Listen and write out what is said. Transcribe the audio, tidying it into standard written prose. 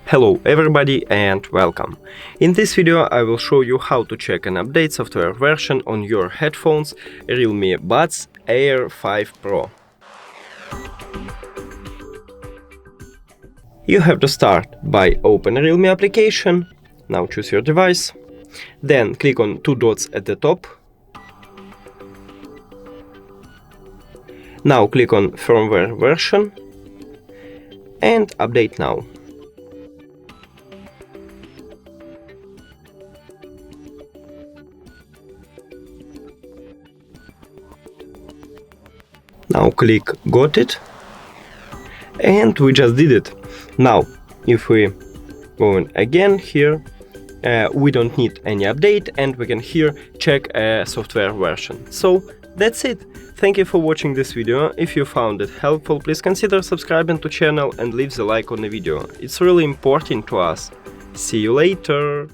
Hello everybody and welcome. In this video I will show you how to check an update software version on your headphones REALME Buds Air 5 Pro. You have to start by open REALME application. Now choose your device. Then click on two dots at the top. Now click on firmware version and update now. Now click got it, and we just did it. Now if we go in again here, we don't need any update and we can here check a software version. So that's it. Thank you for watching this video. If you found it helpful, please consider subscribing to channel and leave the like on the video. It's really important to us. See you later!